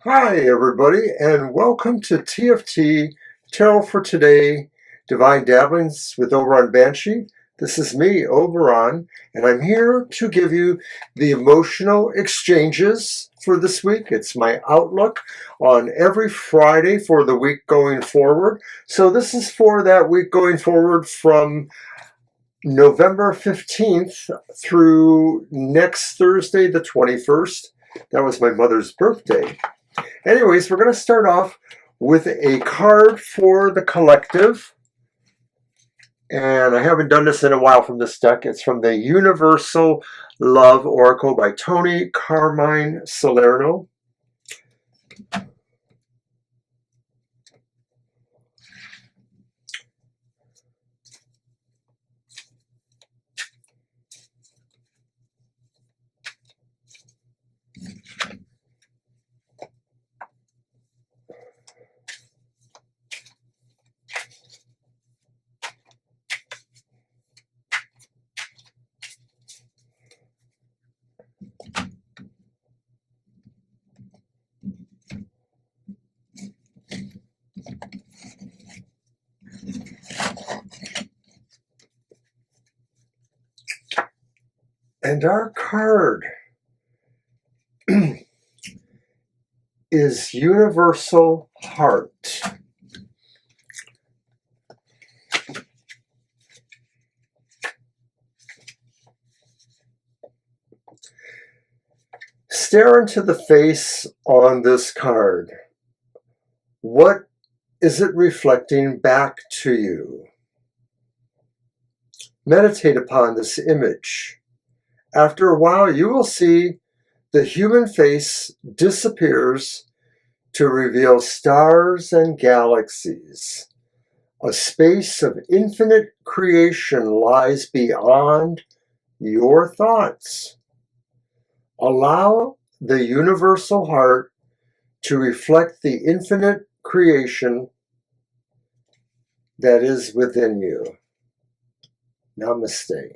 Hi, everybody, and welcome to TFT Tarot for Today, Divine Dabblings with Oberon Banshee. This is me, Oberon, and I'm here to give you the emotional exchanges for this week. It's my outlook on every Friday for the week going forward. So this is for that week going forward from November 15th through next Thursday, the 21st. That was my mother's birthday. Anyways, we're going to start off with a card for the collective. And I haven't done this in a while from this deck. It's from the Universal Love Oracle by Tony Carmine Salerno. And our card is Universal Heart. Stare into the face on this card. What is it reflecting back to you? Meditate upon this image. After a while, you will see the human face disappears to reveal stars and galaxies. A space of infinite creation lies beyond your thoughts. Allow the universal heart to reflect the infinite creation that is within you. Namaste.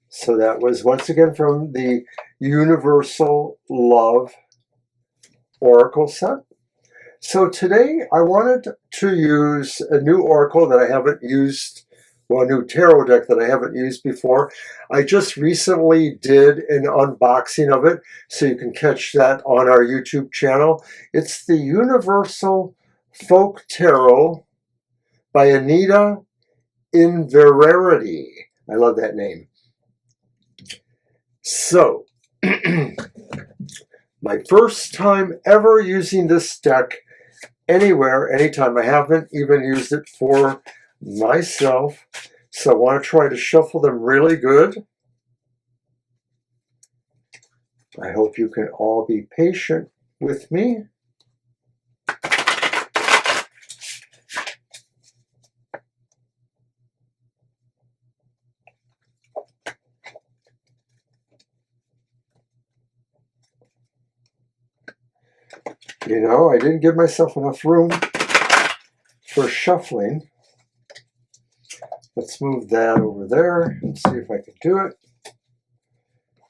So that was once again from the Universal Love Oracle set. So today I wanted to use a new oracle that I haven't used, well, a new tarot deck that I haven't used before. I just recently did an unboxing of it, so you can catch that on our YouTube channel. It's the Universal Folk Tarot by Anita Inverarity. I love that name. So, my first time ever using this deck anywhere, anytime. I haven't even used it for myself. So I want to try to shuffle them really good. I hope you can all be patient with me. You know, I didn't give myself enough room for shuffling. Let's move that over there and see if I can do it.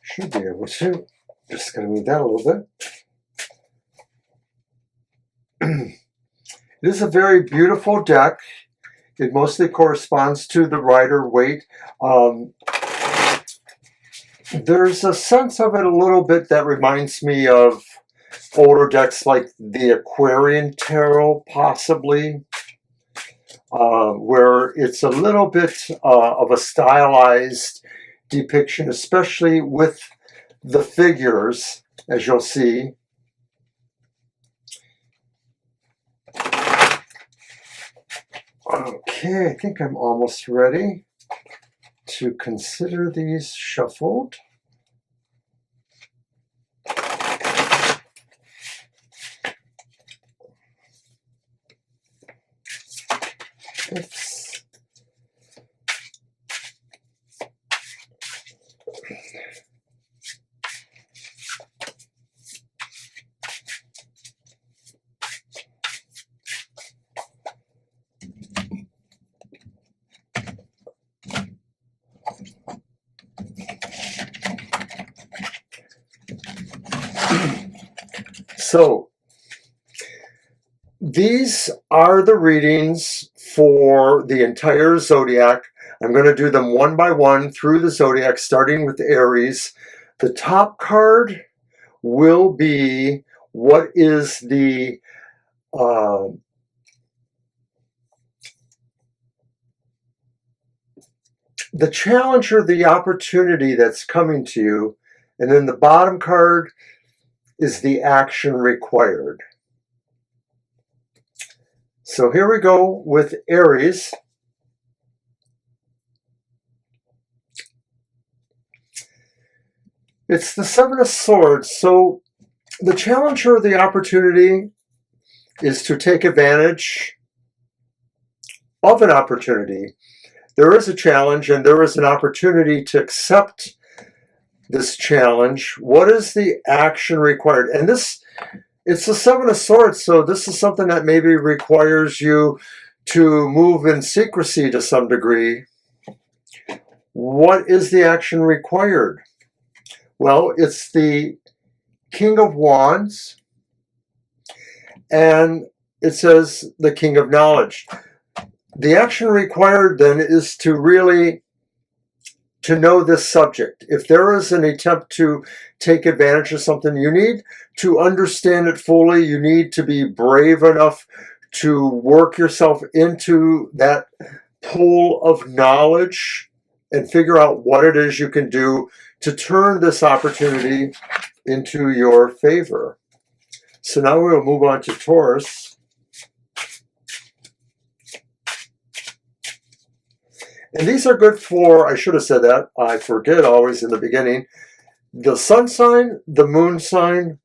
Should be able to. Just going to move that a little bit. It is a very beautiful deck. It mostly corresponds to the Rider-Waite. There's a sense of it a little bit that reminds me of older decks like the Aquarian Tarot, possibly, where it's a little bit of a stylized depiction, especially with the figures, as you'll see. Okay, I think I'm almost ready to consider these shuffled. Oops. So, these are the readings for the entire zodiac. I'm going to do them one by one through the zodiac, starting with Aries. The top card will be what is the challenge or the opportunity that's coming to you. And then the bottom card is the action required. So here we go with Aries. It's the Seven of Swords. So the challenge or the opportunity is to take advantage of an opportunity. There is a challenge and there is an opportunity to accept this challenge. What is the action required? And it's the Seven of Swords, so this is something that maybe requires you to move in secrecy to some degree. What is the action required? Well, it's the King of Wands, and it says the King of Knowledge. The action required then is to really know this subject. If there is an attempt to take advantage of something, you need to understand it fully. You need to be brave enough to work yourself into that pool of knowledge and figure out what it is you can do to turn this opportunity into your favor. So now we'll move on to Taurus. And these are good for, I should have said that, I forget always in the beginning, the sun sign, the moon sign,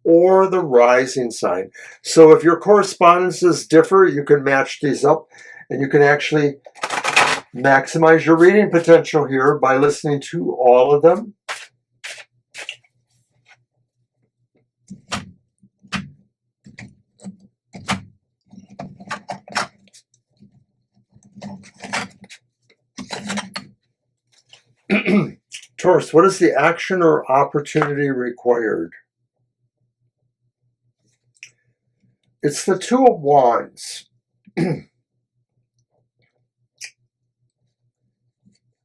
or the rising sign. So if your correspondences differ, you can match these up and you can actually maximize your reading potential here by listening to all of them. Taurus, what is the action or opportunity required? It's the Two of Wands.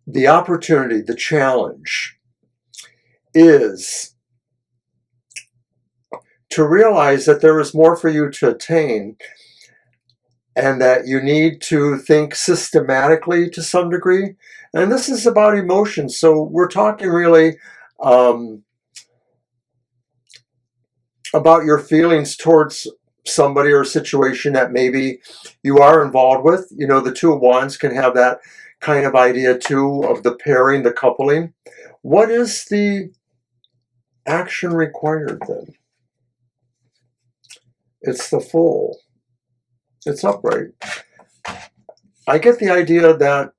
The opportunity, the challenge, is to realize that there is more for you to attain and that you need to think systematically to some degree. And this is about emotions. So we're talking really about your feelings towards somebody or a situation that maybe you are involved with. You know, the Two of Wands can have that kind of idea too, of the pairing, the coupling. What is the action required then? It's the Fool. It's upright. I get the idea that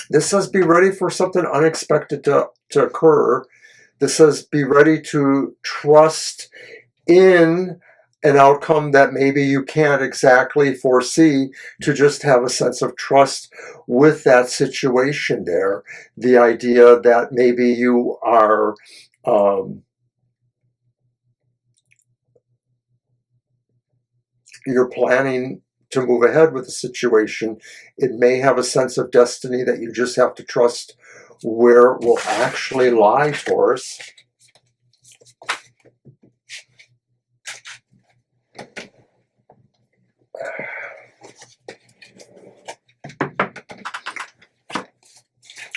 this says be ready for something unexpected to occur. This says be ready to trust in an outcome that maybe you can't exactly foresee, to just have a sense of trust with that situation there. The idea that maybe you are you're planning to move ahead with the situation. It may have a sense of destiny that you just have to trust where it will actually lie, Taurus.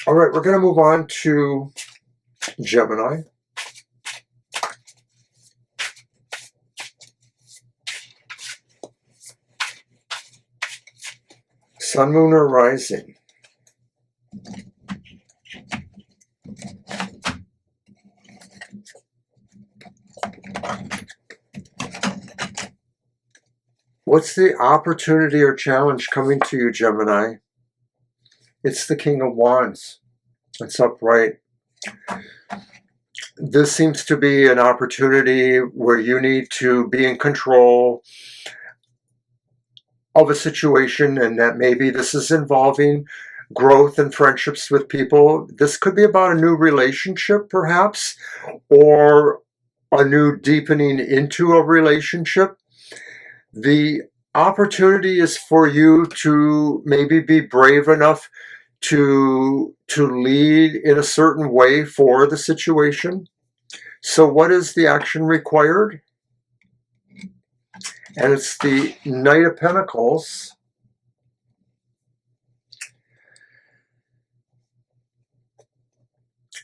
All right, we're going to move on to Gemini. Sun, moon, or rising. What's the opportunity or challenge coming to you, Gemini? It's the King of Wands. It's upright. This seems to be an opportunity where you need to be in control of a situation, and that maybe this is involving growth and friendships with people. This could be about a new relationship, perhaps, or a new deepening into a relationship. The opportunity is for you to maybe be brave enough to lead in a certain way for the situation. So what is the action required? And it's the Knight of Pentacles.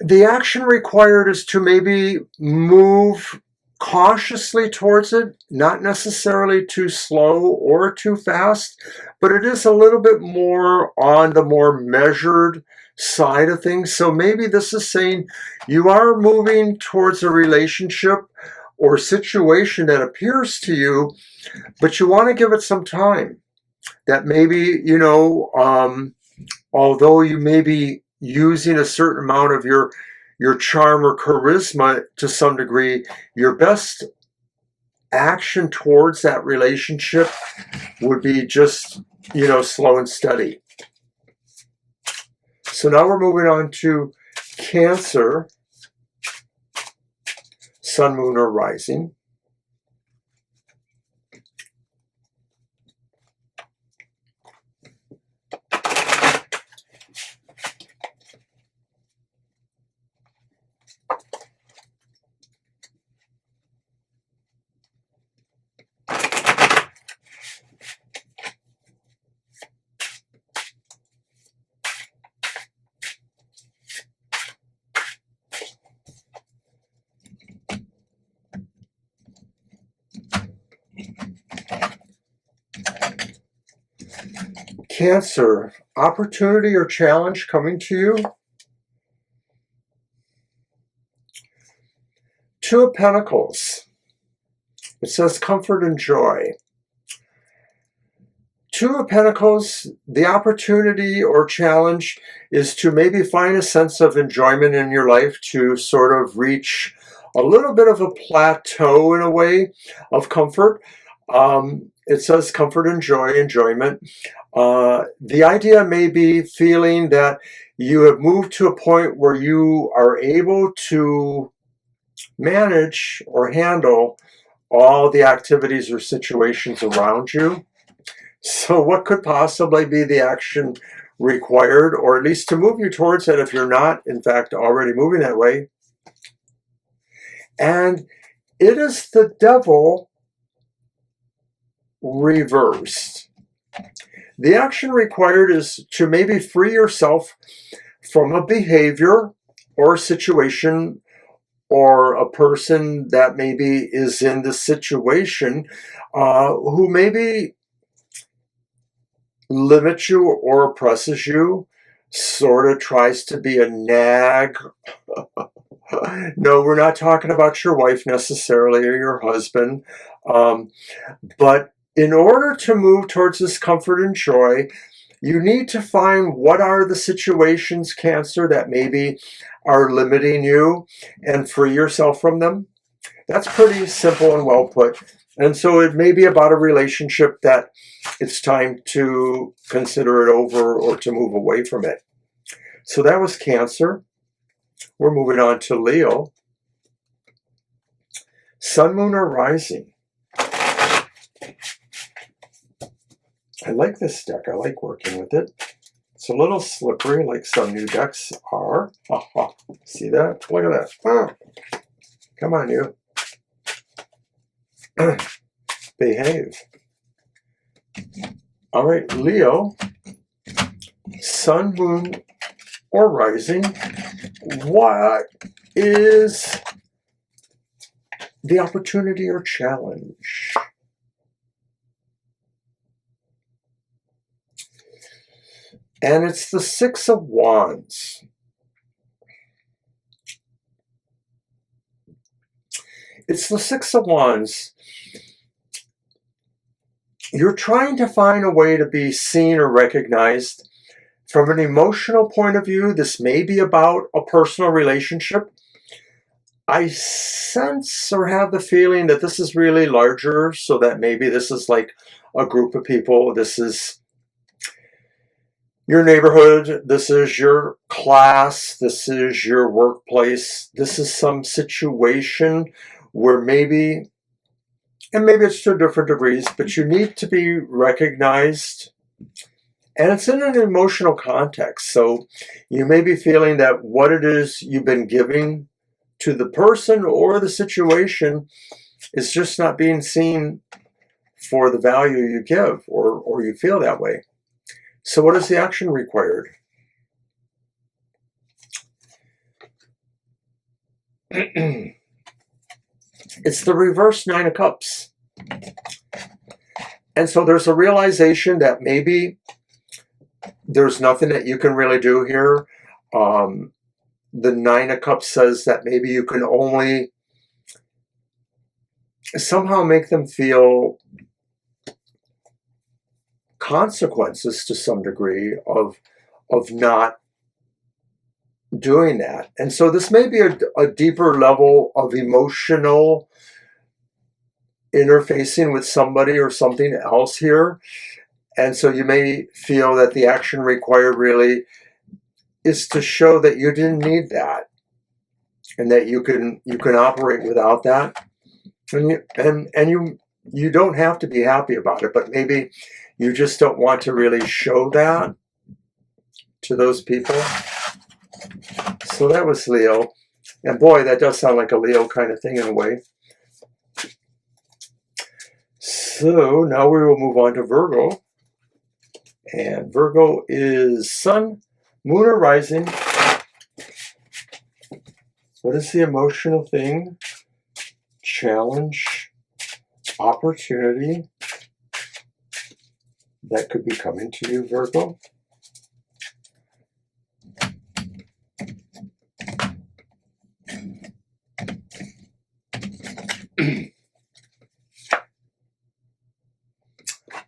The action required is to maybe move cautiously towards it, not necessarily too slow or too fast, but it is a little bit more on the more measured side of things. So maybe this is saying you are moving towards a relationship or situation that appears to you, but you want to give it some time. That maybe, you know, although you may be using a certain amount of your charm or charisma to some degree, your best action towards that relationship would be just, you know, slow and steady. So now we're moving on to Cancer, Sun, Moon, or Rising. Cancer, opportunity or challenge coming to you. Two of Pentacles. It says comfort and joy. Two of Pentacles, the opportunity or challenge is to maybe find a sense of enjoyment in your life, to sort of reach a little bit of a plateau in a way of comfort. It says comfort and joy, enjoyment. The idea may be feeling that you have moved to a point where you are able to manage or handle all the activities or situations around you. So what could possibly be the action required, or at least to move you towards it if you're not, in fact, already moving that way? And it is the Devil reversed. The action required is to maybe free yourself from a behavior or a situation or a person that maybe is in the situation who maybe limits you or oppresses you, sort of tries to be a nag. No, we're not talking about your wife necessarily or your husband. But in order to move towards this comfort and joy, you need to find what are the situations, Cancer, that maybe are limiting you and free yourself from them. That's pretty simple and well put. And so it may be about a relationship that it's time to consider it over or to move away from it. So that was Cancer. We're moving on to Leo. Sun, Moon, or Rising. I like this deck. I like working with it. It's a little slippery like some new decks are. See that? Look at that. Come on, you. Behave. All right, Leo, Sun, Moon, or Rising. What is the opportunity or challenge? And it's the Six of Wands. It's the Six of Wands. You're trying to find a way to be seen or recognized. From an emotional point of view, this may be about a personal relationship. I sense or have the feeling that this is really larger, so that maybe this is like a group of people. This is your neighborhood, this is your class, this is your workplace, this is some situation where maybe, and maybe it's to different degrees, but you need to be recognized. And it's in an emotional context. So you may be feeling that what it is you've been giving to the person or the situation is just not being seen for the value you give, or you feel that way. So what is the action required? It's the reverse Nine of Cups. And so there's a realization that maybe there's nothing that you can really do here. The Nine of Cups says that maybe you can only somehow make them feel consequences to some degree of not doing that. And so this may be a deeper level of emotional interfacing with somebody or something else here. And so you may feel that the action required really is to show that you didn't need that, and that you can operate without that. And you don't have to be happy about it, but maybe you just don't want to really show that to those people. So that was Leo. And boy, that does sound like a Leo kind of thing in a way. So now we will move on to Virgo. And Virgo is Sun, Moon, or Rising. What is the emotional thing, challenge, opportunity that could be coming to you, Virgo?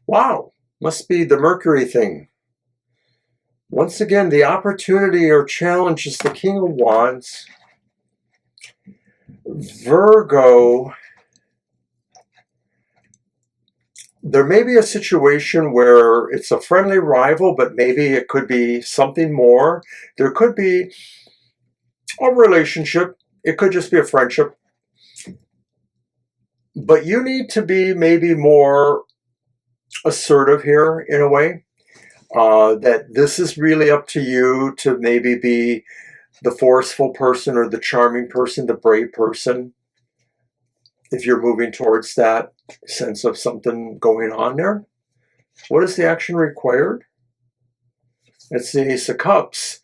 Wow, must be the Mercury thing. Once again, the opportunity or challenge is the King of Wands. Virgo, there may be a situation where it's a friendly rival, but maybe it could be something more. There could be a relationship. It could just be a friendship. But you need to be maybe more assertive here in a way. That this is really up to you to maybe be the forceful person or the charming person, the brave person, if you're moving towards that sense of something going on there. What is the action required? It's the Ace of Cups.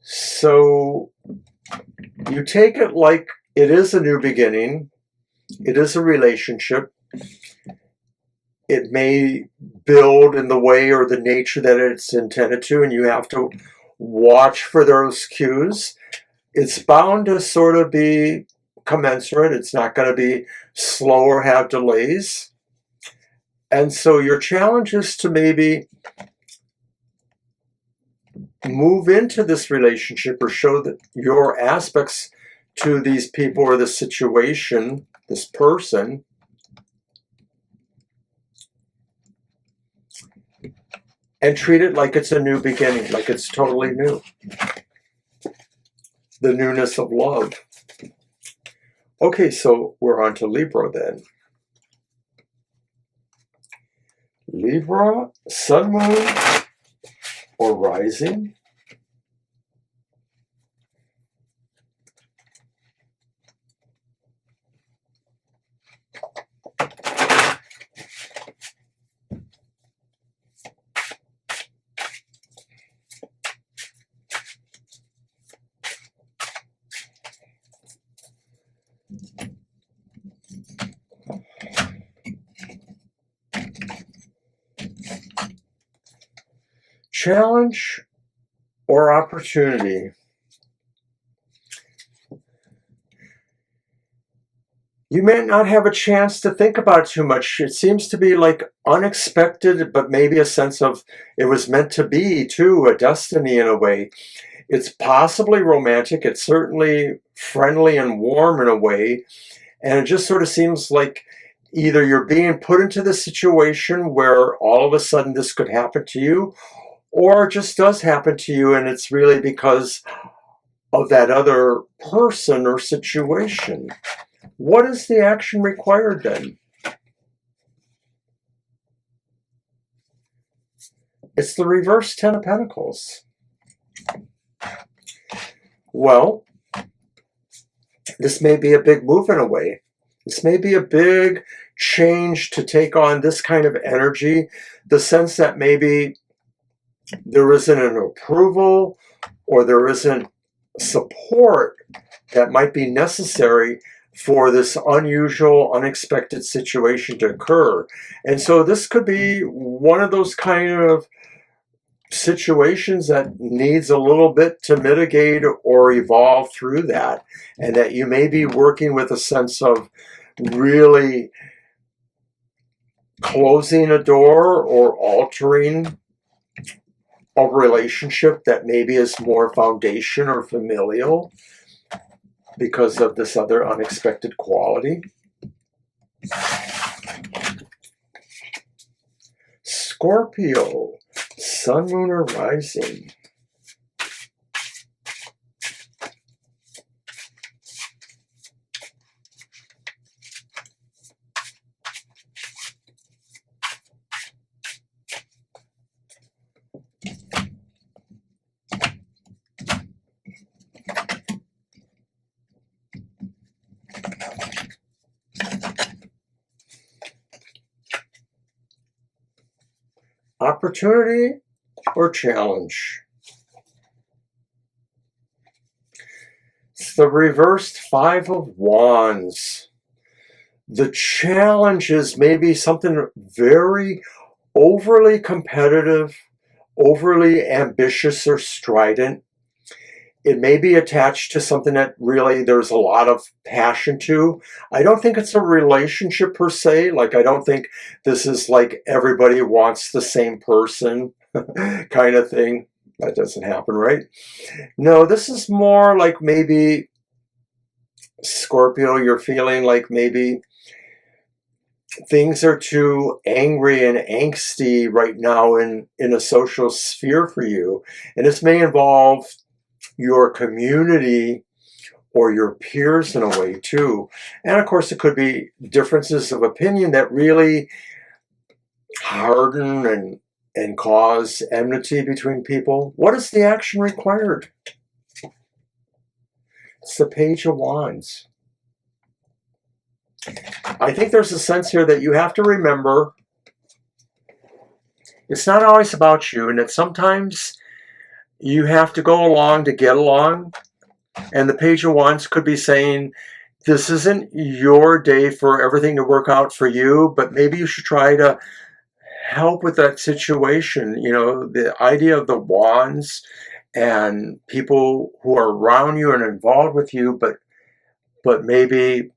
So you take it like it is a new beginning. It is a relationship. It may build in the way or the nature that it's intended to, and you have to watch for those cues. It's bound to sort of be commensurate. It's not going to be slow or have delays. And so your challenge is to maybe move into this relationship or show that your aspects to these people or the situation, this person, and treat it like it's a new beginning, like it's totally new. The newness of love. Okay, so we're on to Libra then. Libra, Sun, Moon, or Rising. Challenge or opportunity. You may not have a chance to think about it too much. It seems to be like unexpected, but maybe a sense of it was meant to be too, a destiny in a way. It's possibly romantic. It's certainly friendly and warm in a way. And it just sort of seems like either you're being put into this situation where all of a sudden this could happen to you, or it just does happen to you and it's really because of that other person or situation. What is the action required then? It's the reverse Ten of Pentacles. Well, this may be a big move in a way. This may be a big change to take on this kind of energy, the sense that maybe there isn't an approval or there isn't support that might be necessary for this unusual, unexpected situation to occur. And so this could be one of those kind of situations that needs a little bit to mitigate or evolve through that, and that you may be working with a sense of really closing a door or altering a relationship that maybe is more foundation or familial because of this other unexpected quality. Scorpio, Sun, Moon, or Rising. Opportunity or challenge? It's the reversed Five of Wands. The challenge is maybe something very overly competitive, overly ambitious or strident. It may be attached to something that really there's a lot of passion to. I don't think it's a relationship per se. Like, I don't think this is like everybody wants the same person kind of thing. That doesn't happen, right? No, this is more like maybe, Scorpio, you're feeling like maybe things are too angry and angsty right now in a social sphere for you. And this may involve your community or your peers in a way too. And of course, it could be differences of opinion that really harden and cause enmity between people. What is the action required? It's the Page of Wands. I think there's a sense here that you have to remember it's not always about you, and that sometimes you have to go along to get along. And the Page of Wands could be saying, this isn't your day for everything to work out for you, but maybe you should try to help with that situation. You know, the idea of the wands and people who are around you and involved with you, but maybe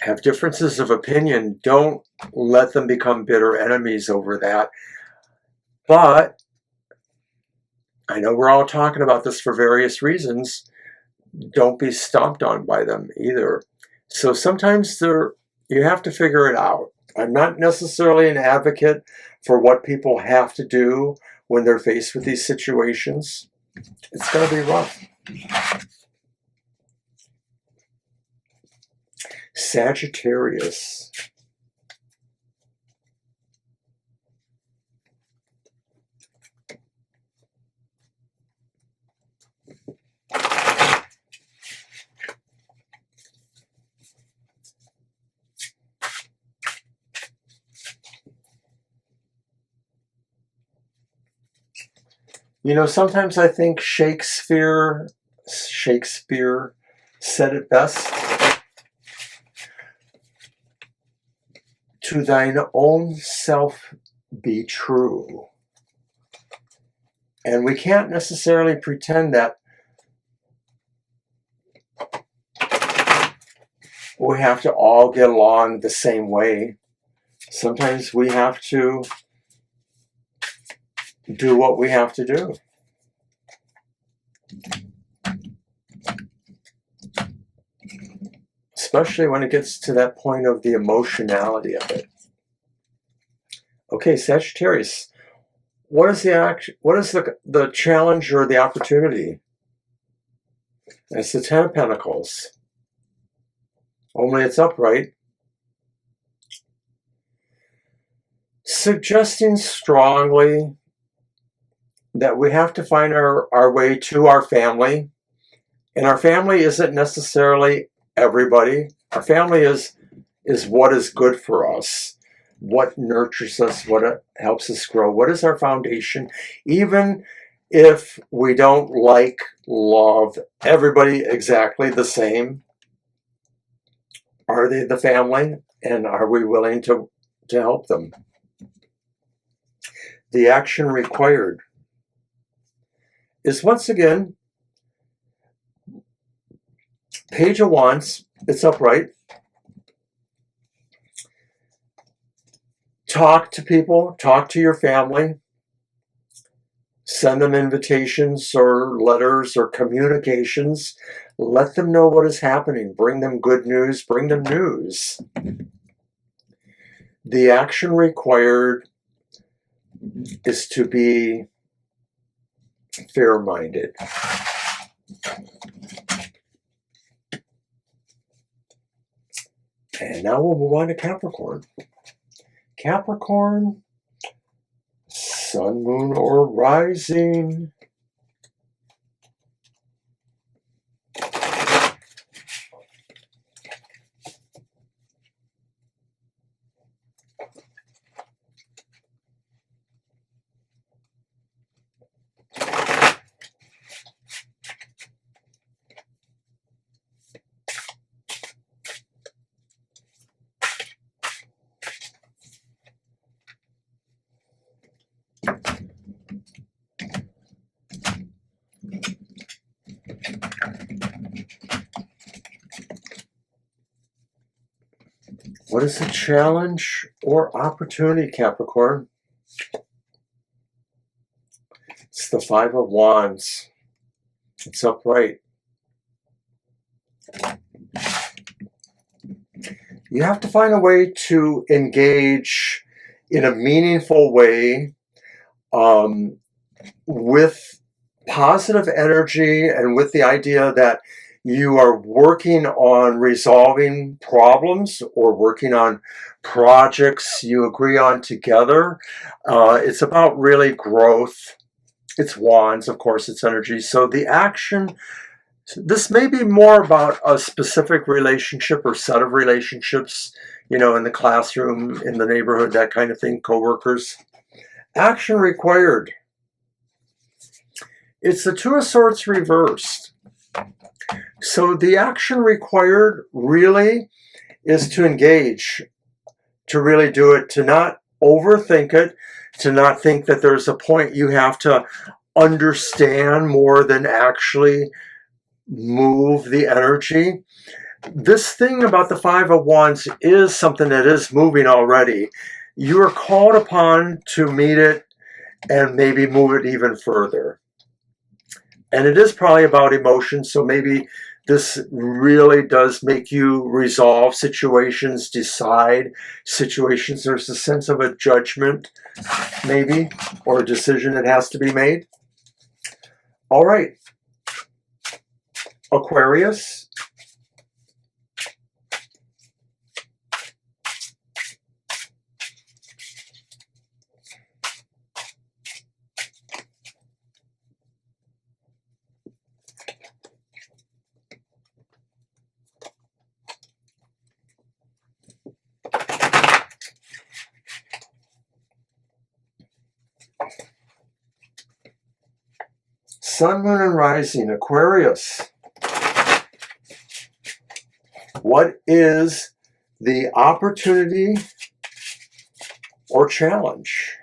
have differences of opinion. Don't let them become bitter enemies over that. But I know we're all talking about this for various reasons. Don't be stomped on by them either. So sometimes you have to figure it out. I'm not necessarily an advocate for what people have to do when they're faced with these situations. It's going to be rough. Sagittarius. You know, sometimes I think Shakespeare said it best. To thine own self be true. And we can't necessarily pretend that we have to all get along the same way. Sometimes we have to do what we have to do. Especially when it gets to that point of the emotionality of it. Okay, Sagittarius, what is the action? What is the challenge or the opportunity? It's the Ten of Pentacles. Only it's upright. Suggesting strongly that we have to find our way to our family. And our family isn't necessarily everybody. Our family is what is good for us, what nurtures us, what helps us grow, what is our foundation. Even if we don't love everybody exactly the same, are they the family? And are we willing to help them? The action required is, once again, Page of Wands. It's upright. Talk to people, talk to your family, send them invitations or letters or communications. Let them know what is happening. Bring them good news, bring them news. The action required is to be fair-minded. And now we'll move on to Capricorn. Capricorn, sun, moon, or rising. What is the challenge or opportunity, Capricorn? It's the Five of Wands. It's upright. You have to find a way to engage in a meaningful way with positive energy and with the idea that you are working on resolving problems or working on projects you agree on together. It's about really growth. It's wands, of course, it's energy. So the action, this may be more about a specific relationship or set of relationships, you know, in the classroom, in the neighborhood, that kind of thing, co-workers. Action required. It's the Two of Swords reversed. So the action required really is to engage, to really do it, to not overthink it, to not think that there's a point you have to understand more than actually move the energy. This thing about the Five of Wands is something that is moving already. You are called upon to meet it and maybe move it even further. And it is probably about emotions, so maybe this really does make you resolve situations, decide situations. There's a sense of a judgment, maybe, or a decision that has to be made. All right. Aquarius. Sun, moon, and rising. Aquarius. What is the opportunity or challenge?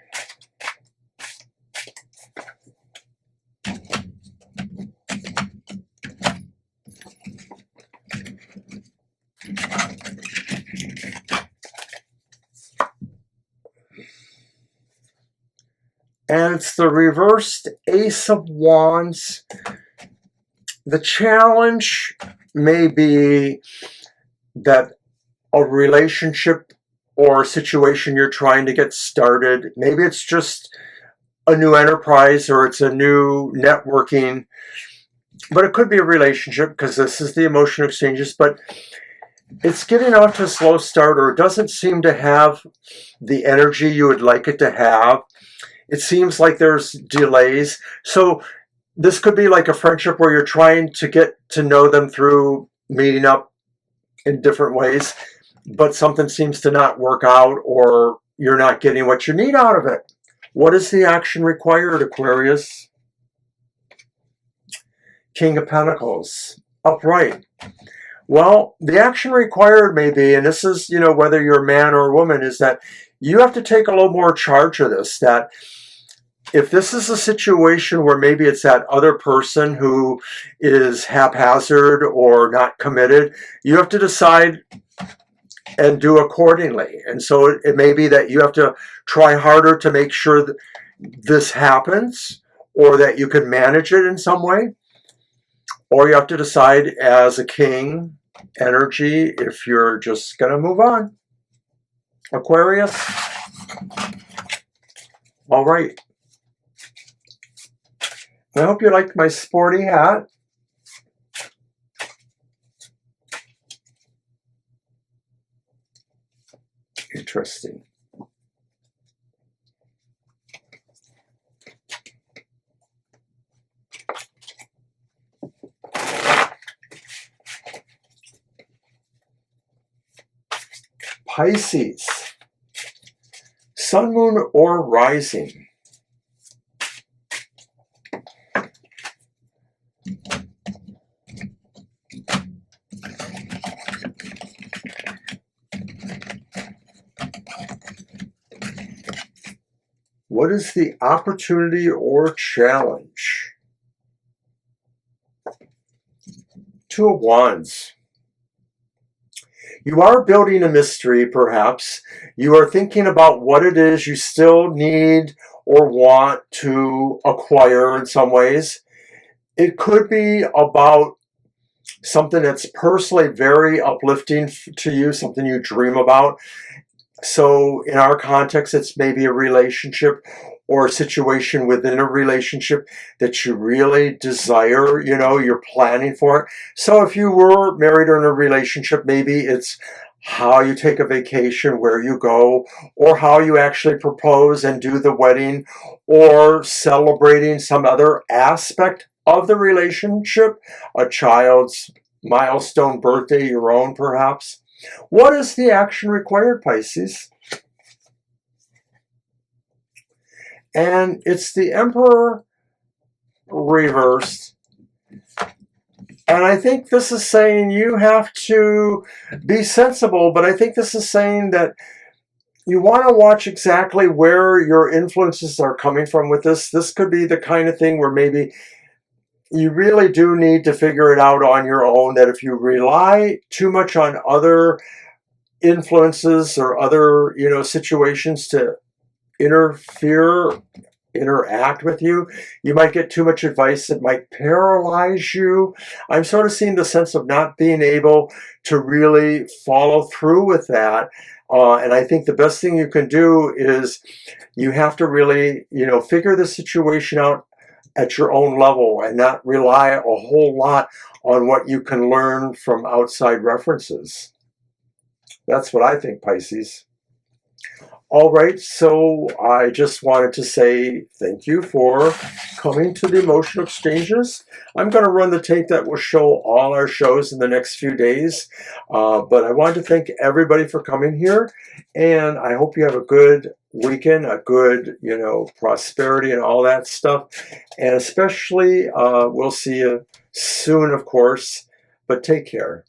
And it's the reversed Ace of Wands. The challenge may be that a relationship or a situation you're trying to get started, maybe it's just a new enterprise or it's a new networking, but it could be a relationship because this is the emotional exchanges, but it's getting off to a slow start, or it doesn't seem to have the energy you would like it to have. It seems like there's delays. So this could be like a friendship where you're trying to get to know them through meeting up in different ways, but something seems to not work out, or you're not getting what you need out of it. What is the action required, Aquarius? King of Pentacles, upright. Well, the action required may be, and this is, whether you're a man or a woman, is that you have to take a little more charge of this. That if this is a situation where maybe it's that other person who is haphazard or not committed, you have to decide and do accordingly. And so it may be that you have to try harder to make sure that this happens, or that you can manage it in some way. Or you have to decide as a king energy if you're just going to move on. Aquarius? All right. I hope you liked my sporty hat. Interesting. Pisces, sun, moon, or rising. What is the opportunity or challenge? Two of Wands. You are building a mystery, perhaps. You are thinking about what it is you still need or want to acquire in some ways. It could be about something that's personally very uplifting to you, something you dream about. So in our context, it's maybe a relationship or a situation within a relationship that you really desire, you're planning for it. So if you were married or in a relationship, maybe it's how you take a vacation, where you go, or how you actually propose and do the wedding, or celebrating some other aspect of the relationship, a child's milestone birthday, your own perhaps. What is the action required, Pisces? And it's the Emperor reversed. And I think this is saying you have to be sensible, but I think this is saying that you want to watch exactly where your influences are coming from with this. This could be the kind of thing where maybe you really do need to figure it out on your own, that if you rely too much on other influences or other, situations to interact with you, you might get too much advice that might paralyze you. I'm sort of seeing the sense of not being able to really follow through with that. And I think the best thing you can do is you have to really, figure the situation out at your own level and not rely a whole lot on what you can learn from outside references. That's what I think, Pisces. All right, so I just wanted to say thank you for coming to the Emotional Exchanges. I'm going to run the tape that will show all our shows in the next few days, but I wanted to thank everybody for coming here, and I hope you have a good weekend, a good, prosperity and all that stuff, and especially we'll see you soon, of course, but take care.